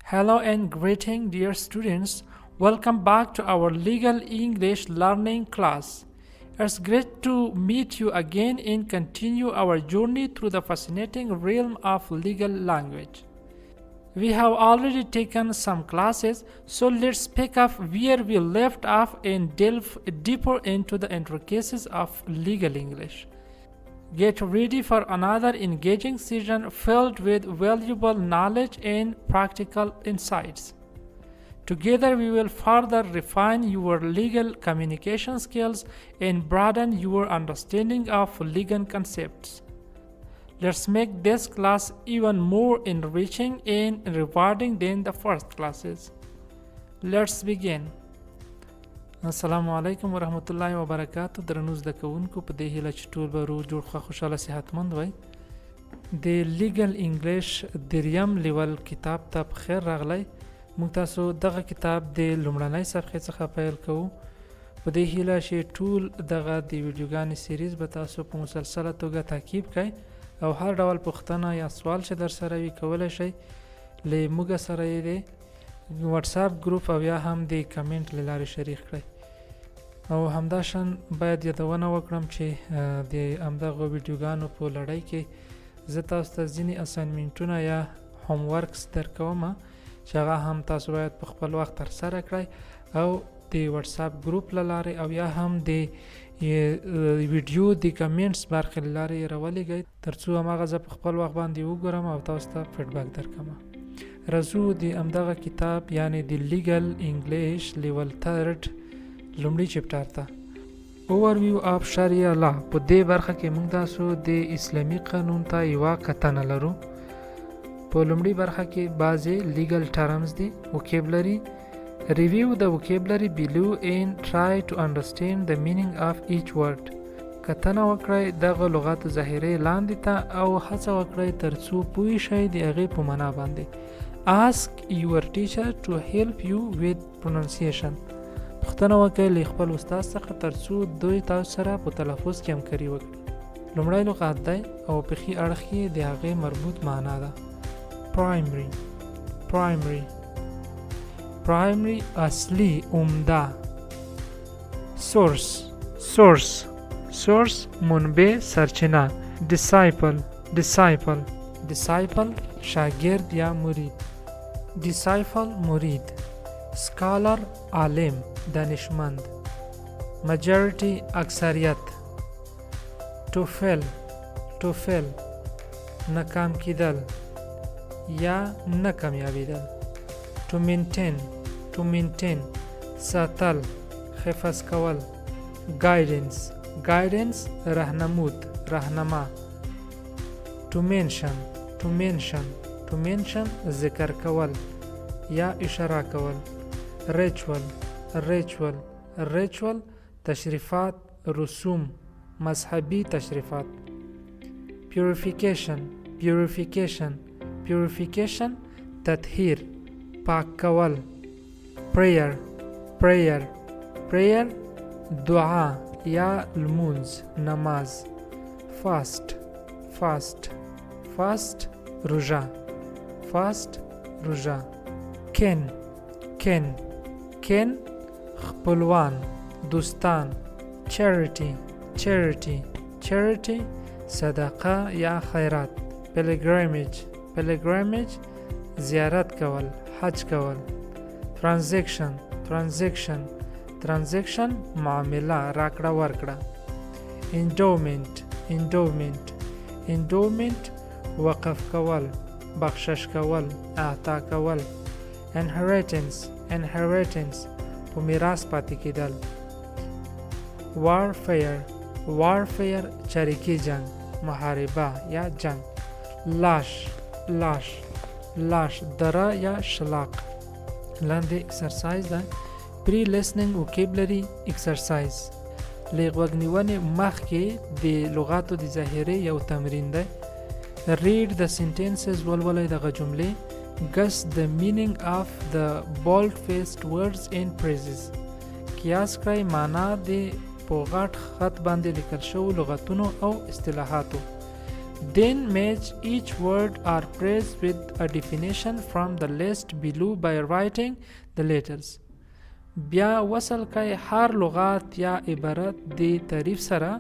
Hello and greeting dear students. Welcome back to our legal English learning class. It's great to meet you again and continue our journey through the fascinating realm of legal language. We have already taken some classes, so let's pick up where we left off and delve deeper into the intricacies of legal English. Get ready for another engaging session filled with valuable knowledge and practical insights. Together we will further refine your legal communication skills and broaden your understanding of legal concepts. Let's make this class even more enriching and rewarding than the first classes. Let's begin. السلام علیکم ورحمت الله وبرکاتو. درنو زده کوونکو، په دې هیله چې ټول به روغ جوړ خوشحاله صحتمند وئ. د لیګل انګلیش دریم لیول کتاب ته په خیر راغلی. موږ تاسو دغه کتاب د لومړنۍ صفحې څخه پیل کوو. په دې هیله چې ټول دغه د ویډیوګانې سیریز به تاسو په مسلسله توګه تعقیب کړئ او هر ډول پوښتنه یا سوال چې در سره وي کولی شئ له موږ سره یې د واتساپ ګروپ او یا هم د کمنټ له لارې شریک کړئ. او همداشان باید یادونه وکړم چې د همدغه ویډیوګانو په لړۍ کې زه تاسو ته ځینې اساینمنټونه یا هوم ورکس درکوم چې هغه هم تاسو باید په خپل وخت ترسره کړئ او د واتساپ ګروپ له لارې او یا هم د ویډیو د کمنټس برخې له لارې یې راولېږئ تر څو هماغه زه په خپل وخت باندې وګورم او تاسو ته فیډبک درکوم. راځو د همدغه کتاب یعنی د لیګل انګلیش لیول 3 لومړي چپټر ته. اوورویو اف شریعه لا. په دې برخه کې موږ تاسو د اسلامي قانون ته یوه کتنه لرو. په لومړي برخه کې بعضې لیګل ټرمز دي. وکیبلري. Review the vocabulary below and try to understand the meaning of each word. کتنه وکړئ دغه لغاتو ظاهرې لاندې ته او هڅه وکړئ تر څو پوه شئ د هغې په معنا باندې. Ask your teacher to help you with pronunciation. پوښتنه وکړئ له خپل استاد څخه تر څو دوی تاسو سره په تلفظ کې همکاري وکړي. لومړی لغت دی او په ښي اړخ کې د هغې مربوط معنا ده. Primary. Primary. Primary اصلی عمده. Source. Source. Source منبع سرچینه. Disciple. Disciple. Disciple شاگرد یا مرید. Disciple مرید. Scholar عالم دانشمند. Majority اکثریت. To fail. To fail ناکام کیدل یا ناکامیابیدل. To maintain. To maintain ساتل حفظ کول. Guidance. Guidance راهنمود راهنما. To mention. To mention. To mention ذکر کول یا اشاره کول. Ritual. Ritual. Ritual تشریفات رسوم مذهبی تشریفات. Purification. Purification. Purification تطهیر پاک کول. Prayer. Prayer. Prayer دعا یا لمونز نماز. Fast. Fast. Fast روژه. Fast روژه. Kin. Kin. Kin خپلوان دوستان. Charity. Charity. Charity صدقه یا خیرات. Pilgrimage. Pilgrimage زیارت کول حج کول. Transaction. Transaction. Transaction معامله راکړه ورکړه. Endowment. Endowment. Endowment وقف کول بخشش کول اعطا کول. Inheritance. Inheritance په میراث پاتې کېدل. Warfare. Warfare چریکي جنگ محاربه یا جنگ. Lash. Lash. Lash دره یا شلاق. لاندې اکسرسایز ده. Pre-listening vocabulary exercise. له غوږ نیونې مخکې د لغاتو د ظاهرې یو تمرین دی. Read the sentences ولولئ دغه جملې. Guess the meaning of the bold-faced words and phrases. قیاس کړئ معنا د په غټ خط باندې لیکل شوو لغتونو او اصطلاحاتو. Then match each word or phrase with a definition from the list below by writing the letters. بیا وصل کئ هر لغات یا عبارت د تعریف سره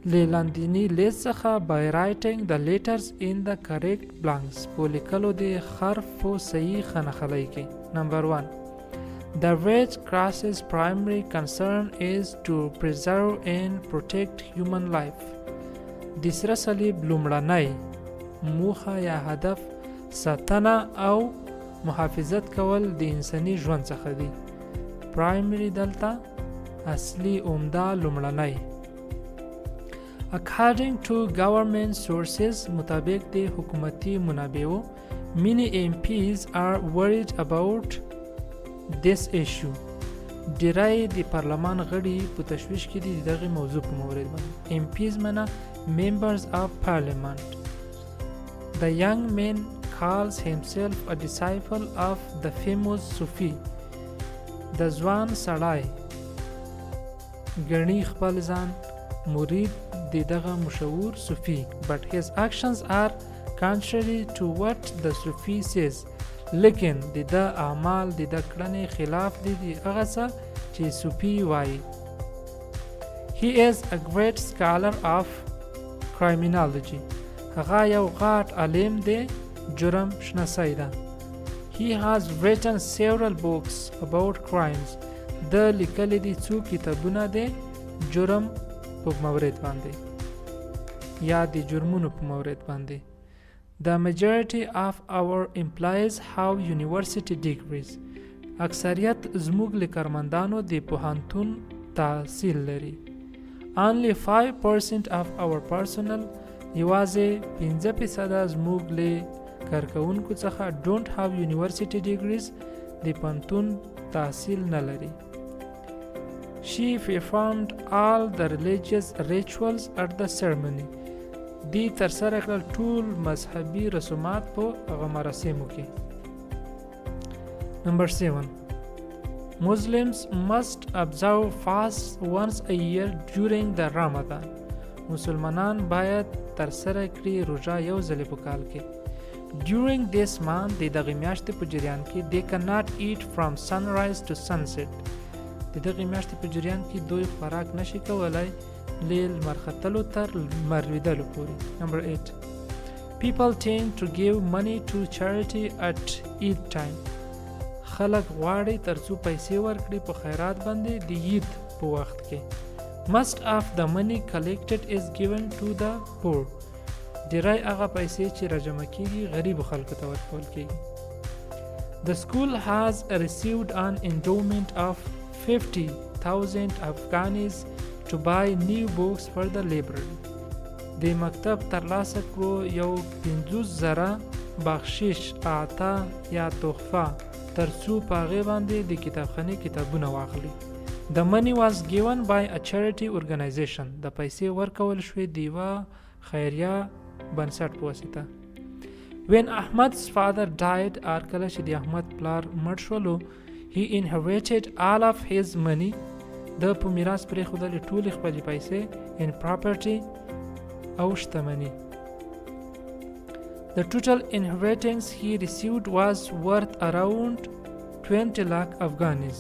لاندینی لیست څخه by writing the letters in the correct blanks. په لیکلو د حرفو صحیح خنخلۍ کې. Number 1. The Red Cross's primary concern is to preserve and protect human life. د سره صلیب لومړنی موخه یا هدف ساتنه او محافظت کول د انساني ژوند څخه دی. پرایمری دلته اصلي عمده لومړنی. According to government sources مطابق د حکومتي منابعو many MPs are worried about this issue. ډیری د پارلمان غړي په تشویش کې دي دغه موضوع په مورد باندې. MPs منه members of parliament. The young man calls himself a disciple of the famous Sufi. د ځوان سړی ګڼي خپل ځان مرید د دغه مشهور صوفي. But his actions are contrary to what the Sufi says. لیکن د ده اعمال د ده کړنې خلاف دي د هغه څه چې صوفي وایي. He is a great scholar of criminology. هغه یو غاټ عالم دی جرم شناسۍ ده. He has written several books about crimes. د لیکلي دي څو کتابونه د جرم په مورد باندې یا د جرمونو په مورد باندې. The majority of our employees have university degrees. اکثریت زموږ له کارمندانو د پوهنتون تحصیل لري. Only 5% of our personnel یوازې 15% زموږ له کارکونکو څخه don't have university degrees د پوهنتون تحصیل نه لري. She performed all the religious rituals at the ceremony. دی ترسره کړل ټول مذهبي رسومات په هغه مراسمو کې. Number 7. Muslims must observe fast once a year during the Ramadan. مسلمانان باید ترسره کړي روژه یو ځلې په کال کې. During this month د دغې میاشتې په جریان کې they cannot eat from sunrise to sunset. د دغې میاشتې په جریان کې دوی خوراک نشي کولای لیل مرختلو تر مرویدلو پورې. Number 8. People tend to give money to charity at Eid time. خلک غواړي ترڅو پیسې ورکړي په خیرات باندې د عید په وخت کې. Most of the money collected is given to the poor. ډیری هغه پیسې چې راجمع کیږي غریبو خلکو ته ورکول کیږي. The school has received an endowment of 50,000 Afghanis to buy new books for the library. د مکتب ترلاسه کړو یو 50,000 بخشش عطا یا تحفه ترڅو په هغې باندې د کتابخانې کتابونه واخلي. The money was given by a charity organization. د پیسې ورکول شوې د یوه خیریه بنسټ په واسطه. When Ahmad's father died کله چې د احمد پلار مړ شولو he inherited all of his money. د په میراث پرېښودلې ټولې خپلې پیسې in property او شتمني. The total inheritance he received was worth around 20 lakh Afghanis.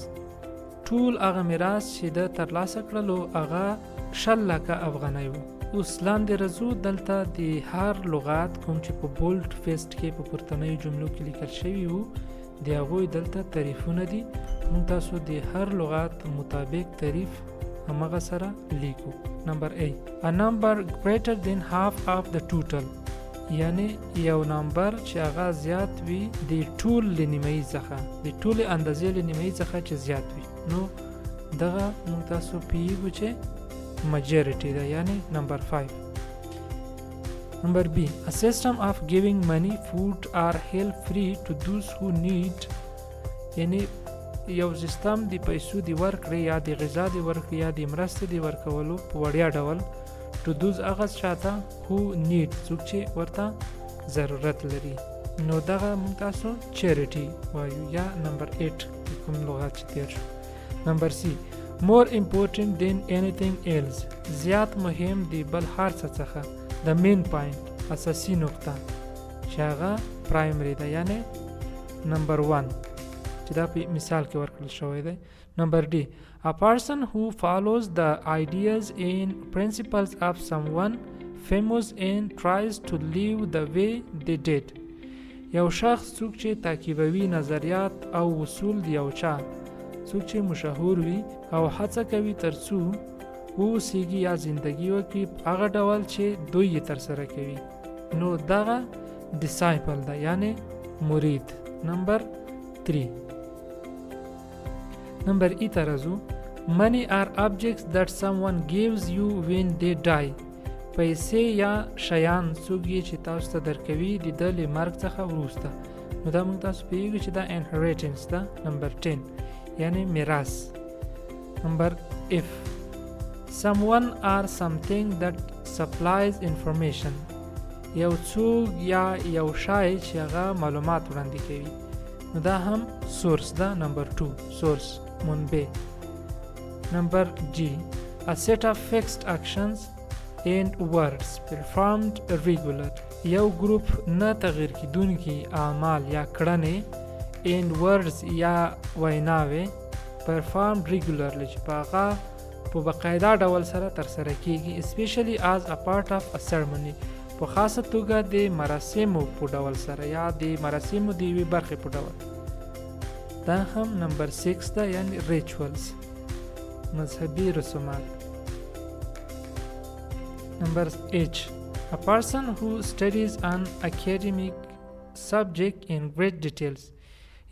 ټول هغه میراث چې د ترلاسه کړلو هغه 20 لکه افغانۍ و. اوس لاندې رځو دلته د هر لغات کوم چې په بولډ فیسټ کې په پورتنیو جملو کې لیکل شوي وو د هغوی دلته تعریفونه دي. موږ تاسو د هر لغات مطابق تعریف همغه سره لیکو. Number 8. A number greater than half of the total. یعنی یو نمبر چې هغه زیات وي د ټول له نیمایي څخه د ټولې اندازې له نیمایي څخه چې زیات وي نو دغه موږ تاسو پوهیږو چې majority ده یعنی number 5. Number B. A system of giving money, food or help free to those who need. یعنی یو سیستم د پیسو د ورکړې یا د غذا د ورکړې یا د مرستې د ورکولو په وړیا ډول to those هغه چاته who need څوک چې ورته ضرورت لري نو دغه موږ تاسو charity وایو یا number 8 کوم لغات چې تیر شو. Number C. More important than anything else. زیات مهم دی بل هر څه څخه the main point اساسی نقطه چې هغه پرایمری ده یعنی نمبر 1 چې دا په مثال کې ورکړل شوی دی. نمبر D, a person who follows the ideas and principles of someone famous and tries to live the way they did. یو شخص څوک چې تعقیبوي نظریات او اصول دی یو چا څوک چې مشهور وي او هڅه کوي ترڅو اوسیږي یا زندگی وکړي په هغه ډول چې دوی یې ترسره کوي نو دغه disciple ده یعنی مرید. نمبر 3. نمبر ای ترازو money are objects that someone gives you when they die. پیسې یا شیان څوک یې چې تاسو ته درکوي د ده له مرګ څخه وروسته نو دا موږ تاسو پوهیږو چې دا inheritance ده. نمبر 10 یعنی میراث. نمبر F, someone or something that supplies information. یو څوک یا یو شای چې هغه معلومات وړاندې کوي نو دا هم سورس ده. نمبر 2 سورس منبع. نمبر G, a set of fixed actions and words performed regular. یو ګروپ نه تغیر کیدونکي اعمال یا کړنې and words یا ویناوې performed regularly چې په هغه په باقاعده ډول سره ترسره کیږي especially as a part of a ceremony په خاصه توګه د مراسمو په ډول سره یا د مراسمو د یوې برخې په ډول. دا هم نمبر 6 ده یعنی rituals مذهبي رسومات. نمبر H, a person who studies an academic subject in great details.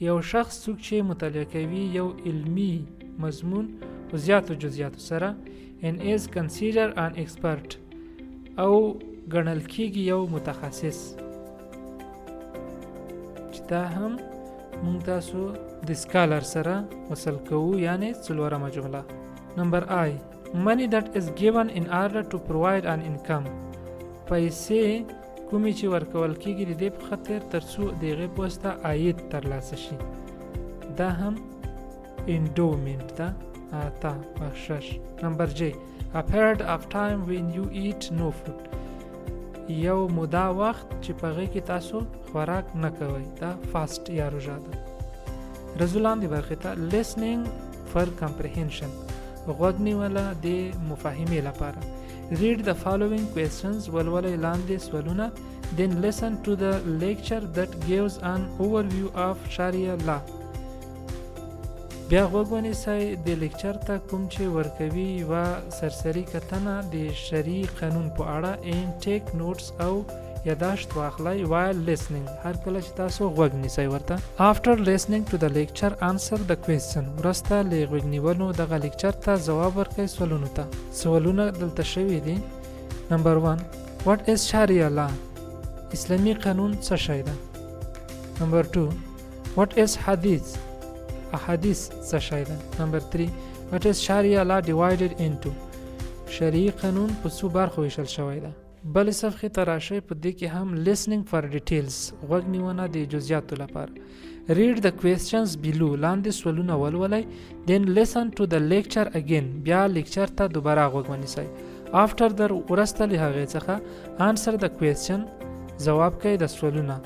یو شخص څوک چې مطالعه کوي یو علمی مضمون په زیاتو جزئیاتو سره and is considered an expert او ګڼل کېږي یو متخصص چې دا هم مونږ تاسو د سکالر سره وصل کوو یعنی څلورمه جمله. نمبر I, money that is given in order to provide an income. پیسې کومې چې ورکول کېږي د دې په خاطر ترڅو د هغې په واسطه عاید ترلاسه شي دا هم endowment ده عطا بخشش. نمبر J, a period of time when you eat no food. یو موده وخت چې په هغې کې تاسو خوراک نه کوئ دا فاست یا روژه ده. رزو لاندې برخې ته listening for comprehension غوږ نیوله د مفاهمې لپاره. read the following questions ولولئ لاندې سوالونه then listen to the lecture that gives an overview of Sharia law. بیا غوږ ونیسئ د لیکچر ته کوم چې ورکوي یوه سرسري کتنه د شرعي قانون په اړه and take notes او یاداشت واخلئ while listening هر کله چې تاسو غوږ نیسئ ورته. after listening to the lecture answer the question. وروسته له غوږ نیولو دغه لیکچر ته ځواب ورکړئ سوالونو ته. سوالونه دلته شوي دي. نمبر 1, what is Sharia law؟ اسلامي قانون څه شی ده؟ نمبر 2, what is hadith؟ احادیث څه شی ده؟ نمبر 3, what is Sharia law divided into؟ شرعي قانون په څو برخو ویشل شوی ده. بلې صفحې ته راشئ په دې کې هم listening for details غوږ نیونه د جزئیاتو لپاره. read the questions below لاندې سوالونه ولولئ then listen to the lecture again بیا لیکچر ته دوباره غوږ ونیسئ. after the وروسته له هغې څخه answer the question ځواب کوئ د سوالونه.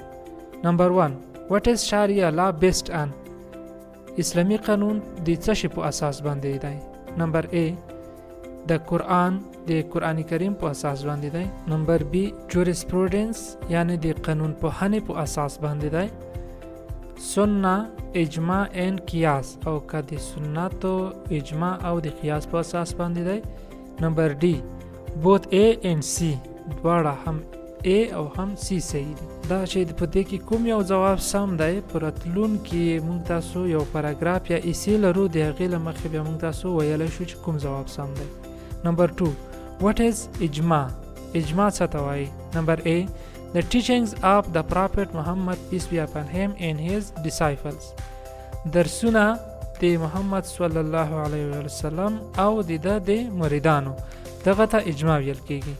نمبر 1, what is Sharia law based on؟ اسلامي قانون د څه شي په اساس باندې دی؟ نمبر A, د قرآن د قرآن کریم په اساس باندې دی. نمبر B, jurisprudence یعنی د قانون پوهنې په اساس باندې دی. سنه، اجماع and قیاس او که د سنتو اجماع او د قیاس په اساس باندې دی. نمبر D, both A and C دواړه هم A او هم C صحیح دي. دا چې په دې کې کوم یو ځواب سم دی په راتلونکي موږ تاسو یو پاراګراف یا ایسې لرو د هغې له مخې بیا موږ تاسو ویلی شو چې کوم ځواب سم دی. نمبر 2, what is اجماع؟ اجماع څه ته وایي؟ نمبر A, the teachings of the Prophet Muhammad peace be upon him and his disciples. درسونه د محمد صلی الله علیه وسلم او د ده د مریدانو دغه ته اجماع ویل کېږي.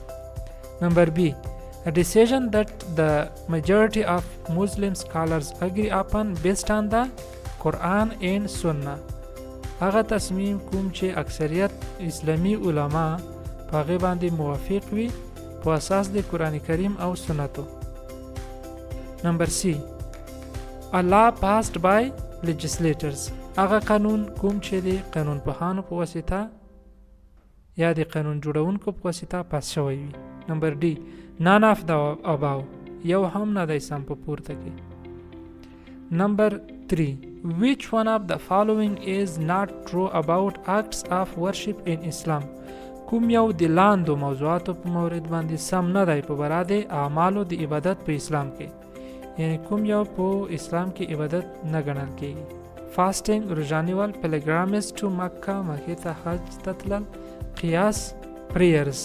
نمبر B, a decision that the majority of Muslim scholars agree upon based on the Quran and Sunnah. هغه تصمیم کوم چې اکثریت اسلامی علما په هغې باندې موافق وي په اساس د قرآن کریم او سنتو. نمبر سی a law passed by legislators. هغه قانون کوم چې د قانون پوهانو په واسطه یا د قانون جوړونکو په واسطه پاس شوی وي. نمبر ډي none of the above. یو هم نه دی سم په پورته کې. نمبر 3 which one of the following is not true about acts of worship in Islam. کوم یو د لاندو موضوعاتو په مورد باندې سم نه دی په باره د اعمالو د عبادت په اسلام کې، یعنی کوم یو په اسلام کې عبادت نه ګڼل کېږي. fasting روژه نیول، pilgrimage to مکه مکې ته حج ته تلل، قیاس prayers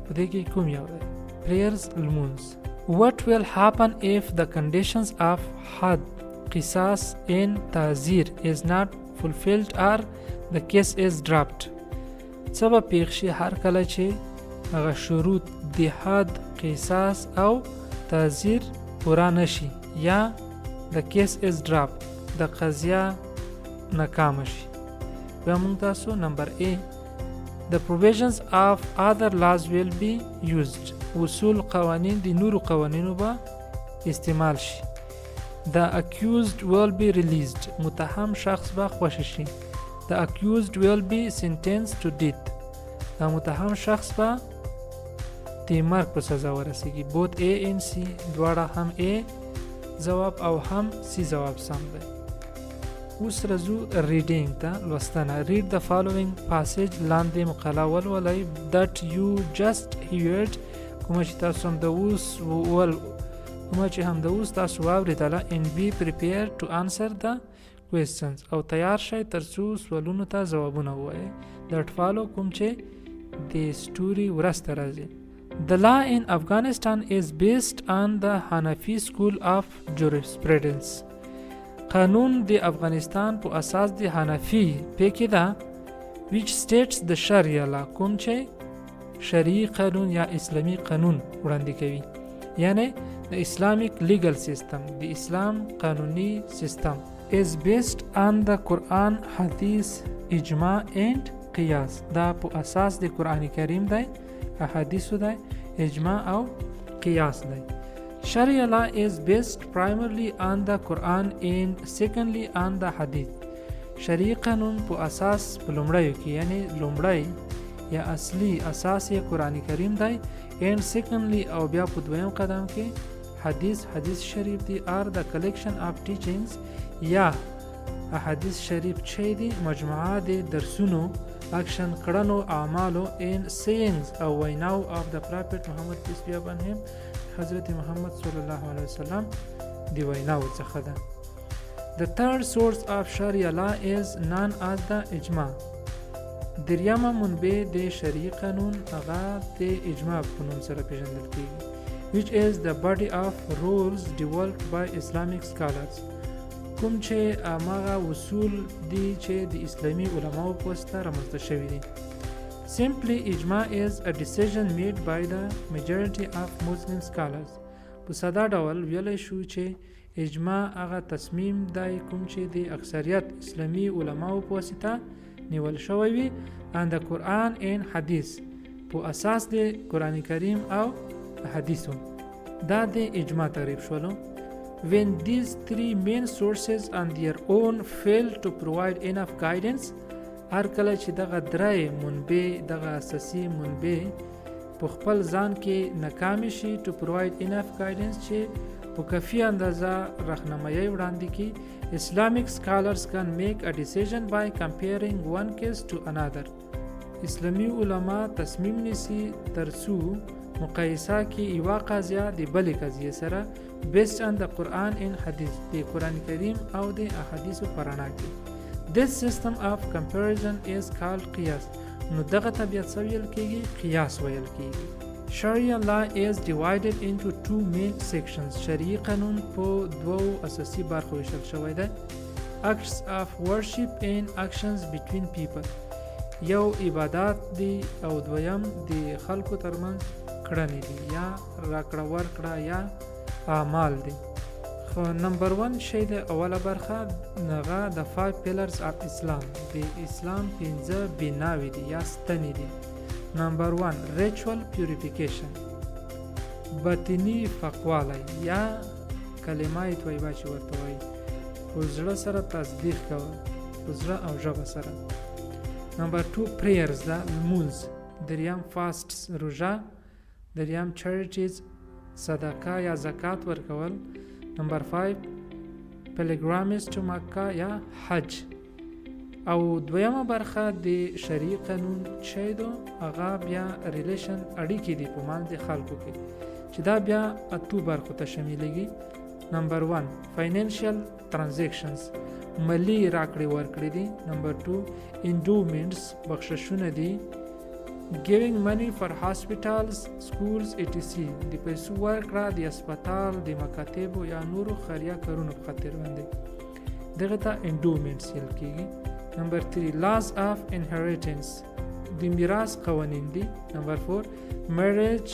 په دې کې کوم یو دی؟ prayers لمونځ. what will happen if the conditions of had قصاص in تعزیر is not fulfilled or the case is dropped. څه به پیښ شي هر کله چې هغه شروط د حد، قصاص او تعزیر پورا نشي یا the case is dropped د قضیه ناکامه شي. بیا موږ تاسو نمبر A the provisions of other laws will be used. اصول قوانین د نورو قوانینو به استعمال شي. The accused will be released. متهم شخص به خوشی شي. The accused will be sentenced to death. دا متهم شخص به د مرګ په سزا ورسیږي. both A and C دواړه هم A جواب او هم C جواب سم دی. اوس راځو ریډینګ ته، لوستنه. read the following passage. لاندې مقاله ولولئ that you just heard. کومه چې تاسو هم د اوس تاسو واورېدله. and be prepared to answer the questions. او تیار شئ تر څو سوالونو ته ځوابونه ووایئ. that follow کوم چې د ستوري ورسته راځي. The law in Afghanistan is based on the Hanafi school of jurisprudence. قانون د افغانستان په اساس د حنفي پېکې ده. which states the Sharia law. کوم چې شرعي قانون یا اسلامي قانون وړاندې کوي، یعنی the Islamic legal system، د اسلام قانوني سیستم. is based on the Quran, Hadith, اجماع and قیاس. دا په اساس د قرآن کریم دی، احادیثو دی، اجماع او قیاس دی. Sharia law is based primarily on the Quran and secondly on the Hadith. شرعي قانون په اساس په لومړیو کې، یعنی لومړی یا اصلي اساس یې قرآن کریم دی and secondly او بیا په دویم قدم کې حدیث شریف دی are the collection of teachings یا احادیث شریف چې دی مجموعه د درسونو، اکشن کړنو، اعمالو and sayings او ویناو of the Prophet Muhammad peace be upon him. حضرت محمد صلی الله علیه وسلم دی ویناو څخه ده. The third source of Sharia law is known as the اجماع. دریمه منبع د شرعي قانون هغه د اجماع په نوم سره پیژندل کیږي. which is the body of rules developed by Islamic scholars. کوم چې هغه اصول دي چې د اسلامي علماو په واسطه رامنځته شوي دي. Simply اجماع is a decision made by the majority of Muslim scholars. په ساده ډول ویلی شو چې اجماع هغه تصمیم دی کوم چې د اکثریت اسلامي علماو په واسطه نیول شوی وي and the Quran and Hadith په اساس د قرآن کریم او حدیثو. دا د اجماع تعریف شولو. When these three main sources on their own fail to provide enough guidance. هر کله چې دغه درې منبع، دغه اساسي منبع په خپل ځان کې ناکامې شي to provide enough guidance چې په کافي اندازه راهنمایي وړاندې کړي. Islamic scholars can make a decision by comparing one case to another. اسلامي علما تصمیم نیسي ترڅو مقایسه کې یوه قضیه د بلې قضیې سره based on the Quran and Hadith، د قرآن کریم او د احادیثو په رڼا کې. This system of comparison is called قیاس. نو دغه طبیعت څه ویل کېږي؟ قیاس ویل کېږي. Sharia law is divided into two main sections. شرعي قانون په دوو اساسي برخو ویشل شوی دی. Acts of worship and actions between people. یو عبادات دی او دویم د خلکو ترمنځ کړنې دي یا راکړه ورکړه یا اعمال دي. خو نمبر 1 شی د اوله برخه هغه د 5 pillars of Islam. د اسلام 5 بناوې دي یا ستنې دي. نمبر 1 ritual purification. باطني فقوالی یا کلمه طیبه چې ورته وایي په زړه سره تصدیق کول په زړه او ژبه سره. نمبر 2 prayers ده لمونځ. دریم fasts روژه. دریم charities صدقه یا زکات ورکول. نمبر 5 pilgrimage to مکه یا حج. او دویمه برخه د شرعي قانون چې دو هغه بیا ریلیشن اړیکې دي په منځ د خلکو کې چې دا بیا اتو برخو ته شاملېږي. نمبر 1 financial transactions مالی راکړې ورکړې دي. نمبر 2 endowments بخششونه دي. giving money for hospitals schools etc د پیسو ورکړه د هسپتال د مکاتبو یا نورو خیریه کارونو په خاطر باندې دغه ته endowments ویل کېږي. نمبر 3 laws of inheritance د میراث قوانین دي. نمبر 4 marriage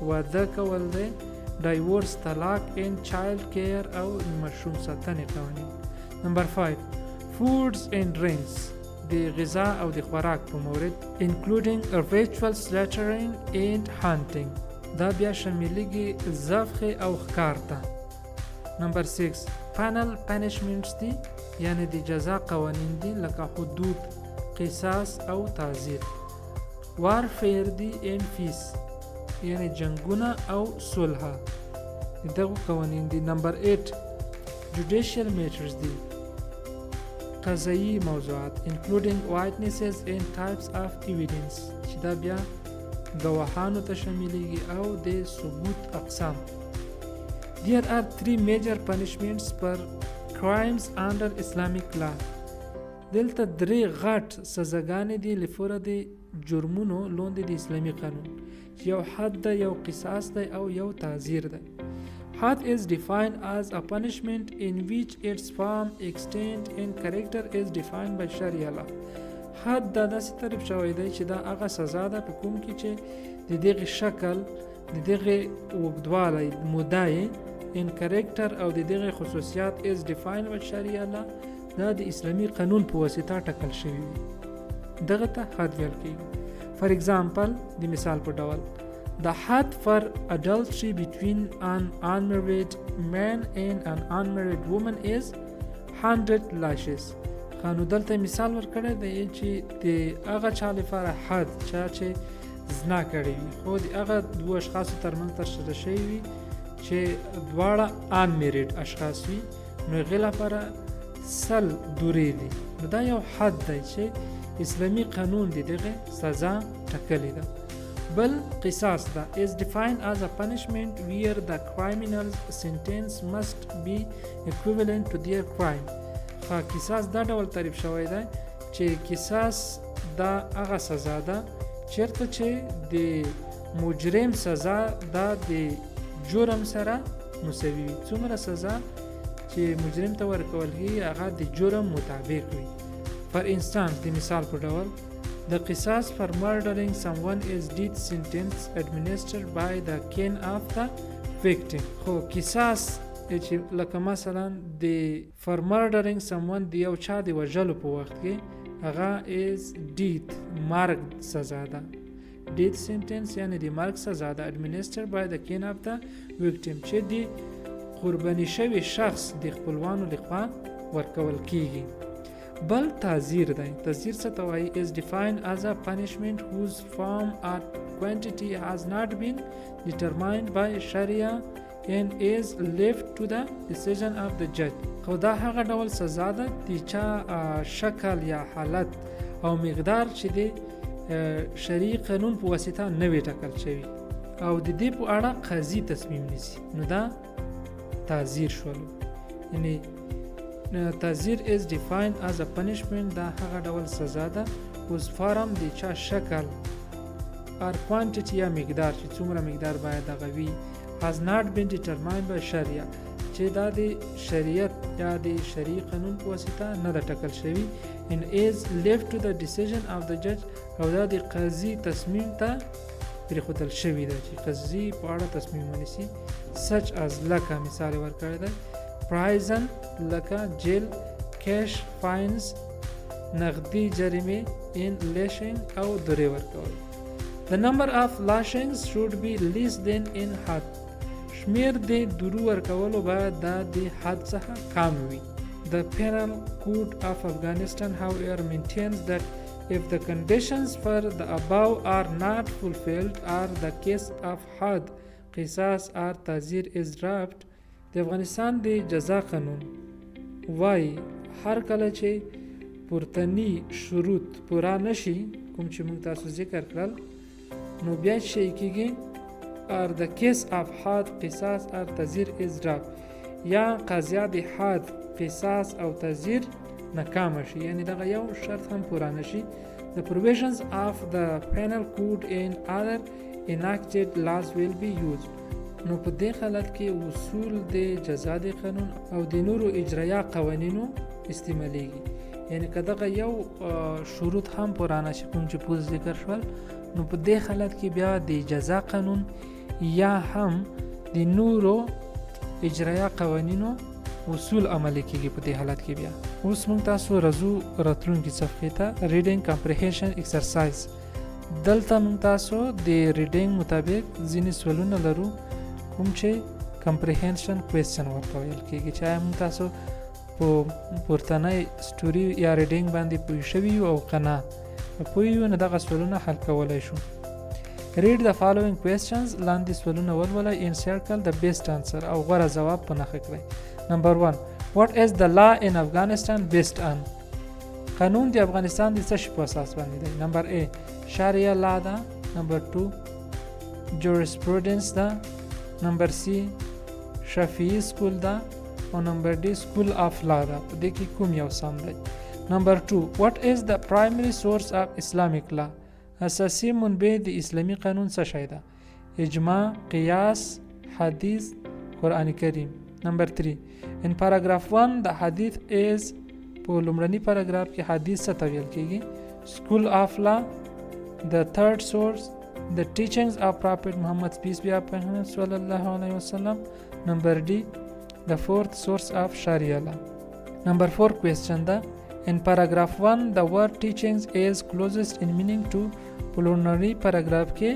واده کول دی. divorce طلاق and child care او مشروم ساتنې قوانین. نمبر 5 foods and drinks د غذا او د خوراک په مورد including ritual slaughtering and hunting دا بیا شاملېږي ذبح او ښکار ته. نمبر 6 penal punishments دي یعنی د جزا قوانین دي لکه حدود قصاص او تعزیر. warfare دي and peace یعنی جنگونه او صلح دغه قوانین دي. نمبر 8 judicial matters دي قضایی موضوعات including witnesses and types of evidence چې دا بیا گواهانو ته شاملېږي او د ثبوت اقسام. There are 3 major punishments for crimes under Islamic law. دلته 3 غټ سزاګانې دي لپاره د جرمونو لاندې د اسلامي قانون چې یو حد ده یو قصاص ده او یو تعزیر ده. Had is defined as a punishment in which its form, extent and character is defined by Sharia law. حد دا داسې تعریف شوی دی چې دا هغه سزا ده په کوم کې چې د دغه شکل د دغه اوږدوالی موده in character او د دغه خصوصیات is defined by Sharia law دا د اسلامي قانون په واسطه ټاکل شوی وي. دغه ته حد ویل کېږي. For example د مثال په ډول the had for adultery between an unmarried man and an unmarried woman is 100 lashes. خانو دلته مثال ورکړی دی چې د هغه چا لپاره حد چا چې زنا کړې وي خو د هغه دوه اشخاصو ترمنځ ترسره شوی وي چې دواړه unmarried اشخاص وي نو هغې لپاره 100 دورې دي. نو دا یو حد دی چې اسلامي قانون د دغه سزا ټاکلې ده. بل قصاص ده is defined as a punishment where the criminal's sentence must be equivalent to their crime. قصاص دا ډول تعریف شوی دی چې قصاص دا هغه سزا ده چیرته چې د مجرم سزا دا د جرم سره مساوي وي. څومره سزا چې مجرم ته ورکول کېږي هغه د جرم مطابق وي. For instance د مثال په ډول the قصاص for murdering someone is death sentence administered by the kin of the victim. خو قصاص چې لکه مثلا د for murdering someone د یو چا د وژلو په وخت کې هغه is death مرګ سزا ده. death sentence یعنی د مرګ سزا ده administered by the kin of the victim چې د قرباني شوی شخص د خپلوانو لخوا ورکول کیږي. بل تعزیر دی. تعزیر څه ته وایي is defined as a punishment whose form or quantity has not been determined by Sharia and is left to the decision of the judge. خو دا هغه ډول سزا ده د چا شکل یا حالت او مقدار چې د شرعي قانون په واسطه نه وي ټاکل شوی او د دې په اړه قاضي تصمیم نیسي. نو دا تعزیر شول. یعنی تعزیر is defined as a punishment دا هغه ډول سزا ده whose form د چا شکل or quantity یا مقدار چې څومره مقدار باید هغه وي has not been determined by Sharia چې دا د شریعت یا د شرعي قانون په واسطه نه ده ټاکل شوی and is left to the decision of the judge او دا د قاضي تصمیم ته پرېښودل شوی ده چې قاضي په اړه تصمیم ونیسي. such as لکه مثال ورکړی دی prison لکه جیل cash fines نغدي جریمې in lashing او درې ورکول. The number of lashings should be less than in had شمیر د درو ورکولو باید دا د حد څخه کم وي. The Penal Code of Afghanistan, however, maintains that if the conditions for the above are not fulfilled or the case of had, قصاص or تعزیر is dropped, د افغانستان د جزا قانون وای هر کله چې پورتنی شروط پورا نشي کوم چې موږ تاسو ذکر کړل نو بیا شي کېږي or the case of had, قصاص or تعزیر is dropped یا قضیه د حد قصاص او تعزیر ناکام شي یعنی دغه یو شرط هم پورا نشي. The provisions of the penal code and other enacted laws will be used. نو په دې حالت کې اصول د جزا د قانون او د نورو اجرایه قوانینو استعمالیږي یعنی که دغه یو شروط هم پورا نشي کوم چې پوز ذکر شول نو په دې حالت کې بیا د جزا قانون یا هم د نورو اجرایه قوانینو اصول عملی کېږي په دې حالت کې. بیا اوس موږ تاسو راځو راتلونکي صفحې ته ریډینګ کمپریهنشن ایکسرسایز. دلته موږ تاسو د ریډینګ مطابق ځینې سوالونه لرو کوم چې کمپریهنشن کوېسچن ورته ویل کېږي چې آیا موږ تاسو په پورتنۍ سټوري یا ریډینګ باندې پوه شوي یو او که نه پوه یو نو دغه سوالونه حل کولی شو. Read the following questions. لاندې سوالونه ولولئ. In circle the best answer او غوره ځواب په نښه کړئ. Number 1. What is the law in Afghanistan based on? قانون د افغانستان د څه شي په اساس باندې دی؟ Number A. Sharia law ده. Number 2. Jurisprudence ده. Number C. Shafi'i school ده. او Number D. School of law ده. په دې کې کوم یو سم دی؟ Number 2. What is the primary source of Islamic law? اساسی منبع د اسلامی قانون څه شی ده؟ اجماع، قیاس، حدیث، قرآن کریم. Number 3. In paragraph 1 the hadith is په لومړني paragraph کې حدیث څه ته ویل کېږي؟ School of law. The third source the teachings of Prophet Muhammad peace be upon him sallallahu alaihi wasallam. Number D. The fourth source of Sharia law. Number 4 question ده In paragraph 1 the word teachings is closest in meaning to پلورنری paragraph کې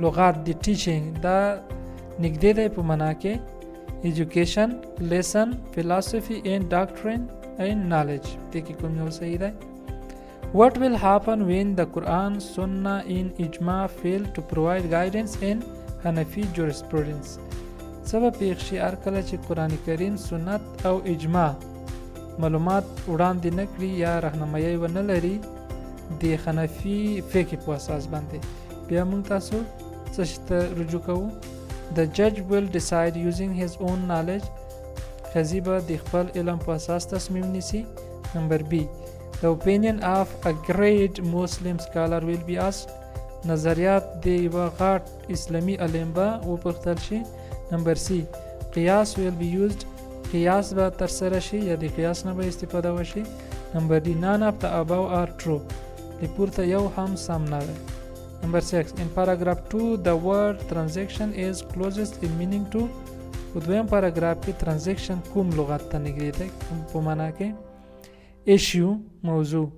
لغات د teaching دا نږدې دی په معنا کې education, lesson, philosophy and doctrine and knowledge. دې کې کوم یو صحیح دی؟ What will happen when the Quran, Sunnah and Ijma fail to provide guidance in Hanafi jurisprudence? سبب پیښ شي هر کله چې قرآن کریم، سنت او اجماع معلومات وړاندې نه کړي یا راهنمایي ونه لري د حنفي فقه په اساس باندې بیا موږ تاسو څه شي ته رجوع کوو؟ The judge will decide using his own knowledge. قاضي به د خپل علم په اساس تصمیم نیسي. Number B. The opinion of a great Muslim scholar will be asked. نظریات د یوه غټ اسلامي عالم به وپوښتل شي. Number C. قیاس will be used. قیاس به ترسره شي یا د قیاس نه به استفاده وشي. Number D. None of the above are true. د پورته یو هم سم نه دی. Number 6. In paragraph 2 the word transaction is closest in meaning to. په دویم paragraph کې transaction کوم لغت ته نږدې دی؟ په معنا کې issue موضوع،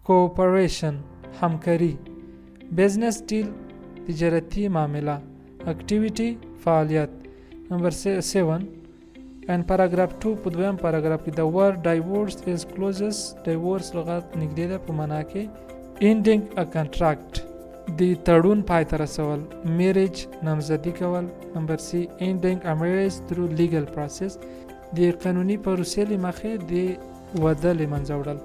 cooperation همکاري، business deal تجارتي معامله، activity فعالیت. Number 7. In paragraph 2 په دویم paragraph کې the word divorce is closest. divorce لغت نږدې ده په معنا کې ending a contract د تړون پای ته رسول، marriage نامزدي کول. Number C. ending a marriage through legal process د قانوني پروسې له مخې د واده له منځه وړل.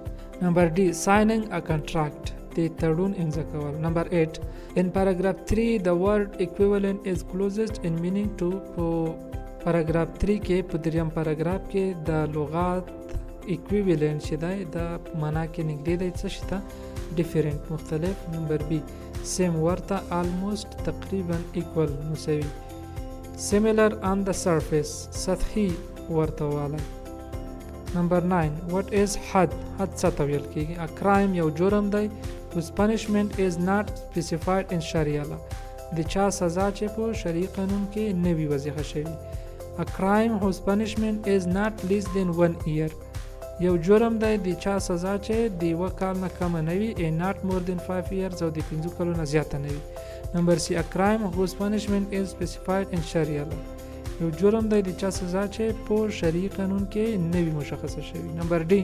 Number D. signing a contract د تړون امضا کول. Number 8. In paragraph 3 the word equivalent is closest in meaning to. په paragraph 3 کې په دریم paragraph کې د لغات equivalent چې دی د معنا کې نږدې دی څه شي ته؟ different مختلف. Number B. same ورته almost تقریبا equal مساوي. similar on the surface سطحي ورته والی. Number 9. what is had؟ حد څه ته ویل کېږي؟ a crime یو جرم دی whose punishment is not specified in Sharia law د چا سزا چې په شرعي قانون کې نه وي وضع شوي. A crime whose punishment is not less than 1 year یو جرم دی د چا سزا چې د یوه کال نه کمه نه وي and not more than 5 years او د 5 کالو نه زیاته نه وي. Number C. A crime whose punishment is specified in Sharia law یو جرم دی د چا سزا چې په شرعي قانون کې نه وي مشخصه شوی. نمبر ډي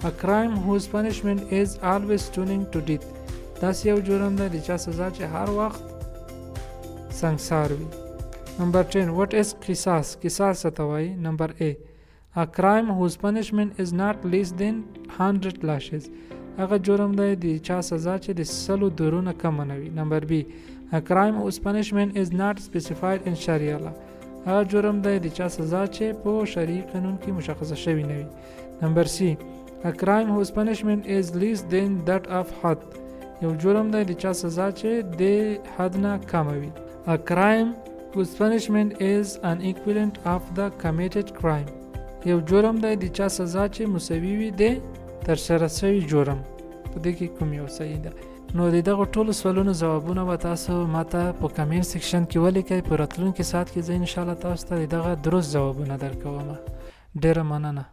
a crime whose punishment is always stoning to death. داسې یو جرم دی د چا سزا چې هر وخت سنګسار وي. نمبر 10 what is قصاص؟ قصاص څه ته وایي؟ نمبر A a crime whose punishment is not less than 100 lashes. هغه جرم دی د چا سزا چې د 100 درونه کم نه وي. نمبر B a crime whose punishment is not specified in Sharia law. هغه جرم دی د چا سزا چې په شرعي قانون کې مشخصه شوی نه وي. نمبر C a crime whose punishment is less than that of حد. یو جرم دی د چا سزا چې د حد نه کم وي. a crime whose punishment is an equivalent of the committed crime. یو جرم دی د چا سزا چې مساوي وي د ترسره شوي جرم. په دې کې کوم یو صحیح ده؟ نو د دغه ټولو سوالونو ځوابونه به تاسو ماته په کمنټ سیکشن کې ولیکئ. په راتلونکي ساعت کې زه انشاءالله تاسو ته دغه درست ځوابونه درکوم. ډېره مننه.